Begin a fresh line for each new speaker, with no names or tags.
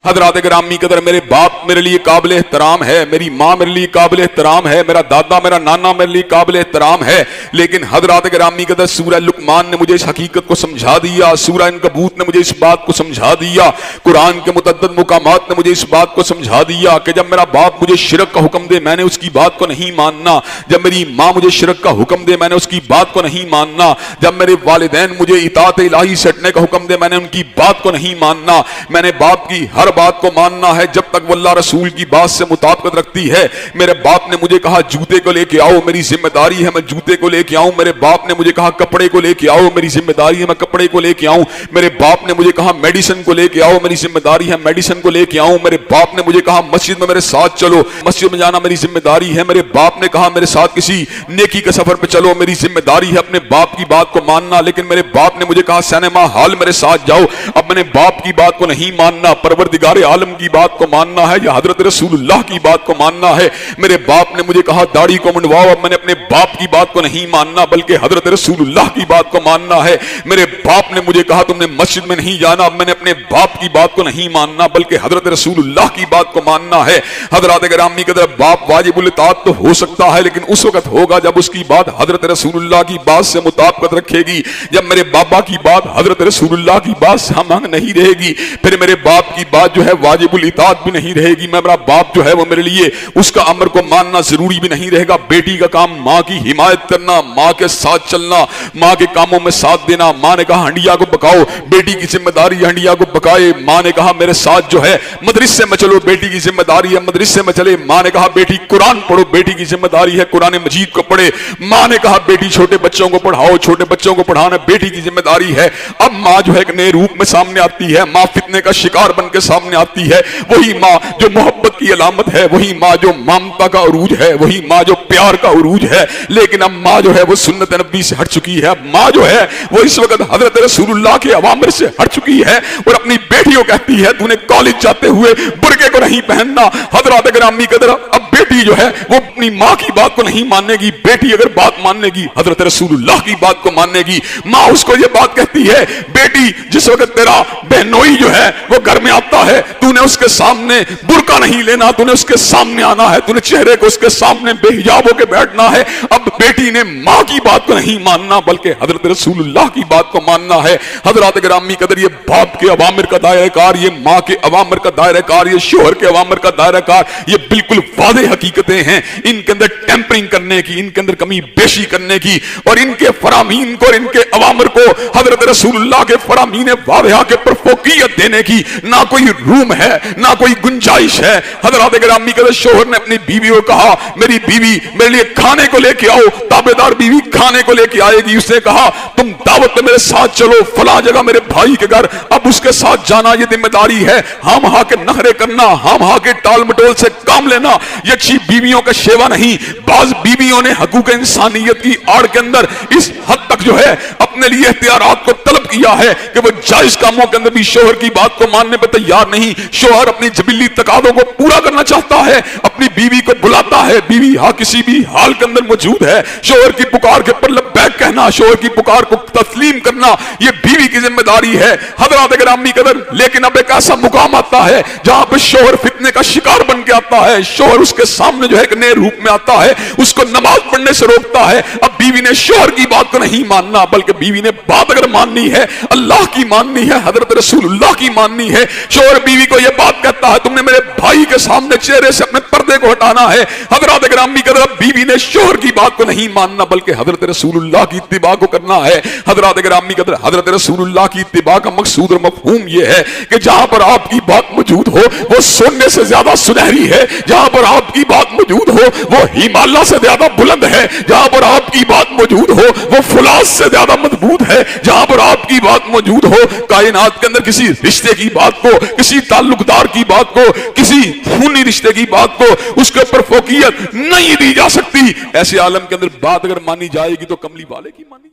हजरात गिरामी कदर, मेरे बाप मेरे लिए काबिल एहतराम है, मेरी माँ मेरे लिए काबिल एहतराम है, मेरा दादा मेरा नाना मेरे लिए काबिल एहतराम है। लेकिन हजरात गिरामी कदर, सूरह लुकमान ने मुझे इस हकीकत को समझा दिया, सूरह इनकबूत ने मुझे इस बात को समझा दिया, कुरान के मुतअद्दिद मुकामात ने मुझे इस बात को समझा दिया कि जब मेरा बाप मुझे शिरक का हुक्म दे मैंने उसकी बात को नहीं मानना, जब मेरी माँ मुझे शिरक का हुक्म दे मैंने उसकी बात को नहीं मानना, जब मेरे वालिदैन मुझे इताअत इलाही से हटने का हुक्म दे मैंने उनकी बात को नहीं मानना। मैंने बाप की हर बात को मानना है जब तक वो अल्लाह रसूल की बात से मुताबिकत रखती है। मेरे बाप ने मुझे कहा जूते को लेके आओ, मेरी जिम्मेदारी है मैं जूते को लेके आऊं। मेरे बाप ने मुझे कहा कपड़े को लेके आओ, मेरी जिम्मेदारी है मैं कपड़े को लेके आऊं। मेरे बाप ने मुझे कहा मेडिसिन को लेके आओ, मेरी जिम्मेदारी है मेडिसिन को लेके आऊं। मेरे बाप ने मुझे कहा मस्जिद में मेरे साथ चलो, मस्जिद में जाना मेरी जिम्मेदारी है। मेरे बाप ने कहा मेरे साथ किसी नेकी के सफर पे चलो, मेरी जिम्मेदारी है अपने बाप की बात को मानना। लेकिन मेरे बाप ने मुझे कहा सिनेमा हॉल मेरे साथ जाओ, अब मैंने बाप की बात को नहीं मानना, परवरदिगार आलम की बात को मानना है या हजरत रसूलुल्लाह की बात को मानना है। मेरे बाप ने मुझे कहा दाढ़ी को मुंडवाओ, अब मैंने अपने बाप की बात को नहीं मानना बल्कि हजरत रसूलुल्लाह की बात को मानना है। मेरे बाप ने मुझे कहा तुमने मस्जिद में नहीं जाना, अब मैंने अपने बाप की बात को नहीं मानना बल्कि हजरत रसूलुल्लाह की बात को मानना है। हजरत गिरामी के अंदर बाप वाजिबुल इताअत तो हो सकता है लेकिन उस वक्त होगा जब उसकी बात हजरत रसूलुल्लाह की बात से मुताबिकत रखेगी। जब मेरे बाबा की बात हजरत रसूलुल्लाह की बात से हम नहीं रहेगी फिर मेरे बाप की बात जो है वाजिबुल इताअत भी नहीं रहेगी। मेरा बाप जो है वो मेरे लिए उसका अमर को मानना जरूरी भी नहीं रहेगा। बेटी का काम माँ की हिमायत करना, माँ के साथ चलना, माँ के कामों में साथ देना। माँ ने कहा हंडिया को पकाओ, बेटी की जिम्मेदारी हंडिया को पकाए। माँ ने कहा मेरे साथ जो है मदरसे में चलो, बेटी की जिम्मेदारी है मदरसे में चले। माँ ने कहा बेटी कुरान पढ़ो, बेटी की जिम्मेदारी है कुरान मजीद को पढ़े। माँ ने कहा बेटी छोटे बच्चों को पढ़ाओ, छोटे बच्चों को पढ़ाना बेटी की जिम्मेदारी है। अब माँ जो है एक नए रूप में सामने आती है, माँ फितने का शिकार बन के सामने आती है। वही माँ जो मोहब्बत की अलामत है, वही माँ जो ममता का उरूज है, वही माँ जो प्यार का उरूज है। लेकिन अब माँ जो है वो सुन्नत नबी से हट चुकी है। माँ जो है वो इस वक्त हजरत रसूलुल्लाह के अवामिर से हट चुकी है और अपनी बेटियों कहती है तूने कॉलेज जाते हुए बुर्के को नहीं पहनना। हजरत गिरामी कदर, अब बेटी जो है वो अपनी माँ की बात को नहीं मानेगी। बेटी अगर बात मानेगी हजरत रसूलुल्लाह की बात को मानेगी। माँ उसको ये बात कहती है बेटी जिस वक्त तेरा बहनोई जो है वो घर में आता है तूने उसके सामने बुर्का नहीं लेना, तूने उसके सामने आना है, तूने चेहरे को उसके सामने बेहिजाब होकर बैठना है। अब बेटी ने माँ की बात को नहीं मानना बल्कि हजरत रसूलुल्लाह की बात को मानना है। हजरत गिरामी कदर, ये बाप के अवामिर का दायरेकार, ये माँ के अवामिर का दायरेकार, ये शोहर के अवामिर का दायरेकार, ये बिल्कुल वादे हकीकतें हैं। इनके अंदर टेम्परिंग करने की, इनके अंदर कमी बेशी करने की और इनके फरामीन को और इनके अवामिर को हजरत रसूलुल्लाह के फरामीन वादहा के पर फोकियत देने की ना कोई रूम है ना कोई गुंजाइश है। हजरत गिरामी के शोहर ने अपनी बीवी को कहा मेरी बीवी मेरे लिए खाने को लेके आओ। ताबेदार बीवी खाने को लेके आएगी। उसने कहा तुम दावत में मेरे साथ चलो फला जगह मेरे भाई के घर। अब उसके साथ जाना ये जिम्मेदारी है। हम हा के नखरे करना, हम हा के टाल मटोल से काम लेना ये अच्छी बीवियों का शेवा नहीं। बाज बीवियों ने हकूक इंसानियत की आड़ के अंदर इस हद तक जो है अपने लिए एहतियारात को तलब किया है कि वो जायज कामों के अंदर भी शोहर की बात को मानने पर तैयार नहीं। शोहर अपनी जबीली तकादों को पूरा करना चाहता है, अपनी बीवी को बुलाता है, बीवी हाँ किसी भी हाल के अंदर मौजूद है। शोहर की पुकार के पर लब्बैक कहना, शोहर की पुकार को तस्लीम करना ये बीवी की जिम्मेदारी है। हजरत गिरामी कदर, लेकिन अब एक ऐसा मुकाम आता है जहां पर शोहर फितने का शिकार बन के आता है। शोहर उसके सामने जो है एक नए रूप में आता है, उसको नमाज पढ़ने से रोकता है। अब बीवी ने शोहर की बात को नहीं मानना बल्कि बीवी ने बात अगर माननी है अल्लाह की माननी है, हजरत रसूलुल्लाह की माननी है। शोहर बीवी को यह बात कहता है तुमने मेरे भाई के सामने चेहरे से अपने पर्दे को हटाना है। हजरत गिरामी कदर, बीवी ने शोहर की बात को नहीं मानना बल्कि हजरत रसूलुल्लाह की इत्तिबा को करना है। हजरत गिरामी कदर, हजरत रसूलुल्लाह की इत्तिबा का मकसूद और मफहूम यह है कि जहां पर आपकी बात मौजूद हो वो सोने से ज्यादा सुनहरी है, जहां पर आपकी बात मौजूद हो वो हिमालय से ज्यादा बुलंद है, जहां पर आपकी बात मौजूद हो वो फुलाद से ज्यादा मजबूत है, जहां पर आपकी बात मौजूद हो कायनात के अंदर किसी रिश्ते की बात को, किसी ताल्लुकदार की बात को, किसी खूनी रिश्ते की बात को उसके ऊपर फोकियत नहीं दी जा सकती। ऐसे आलम के अंदर बात अगर मानी जाएगी तो कमली वाले की मानी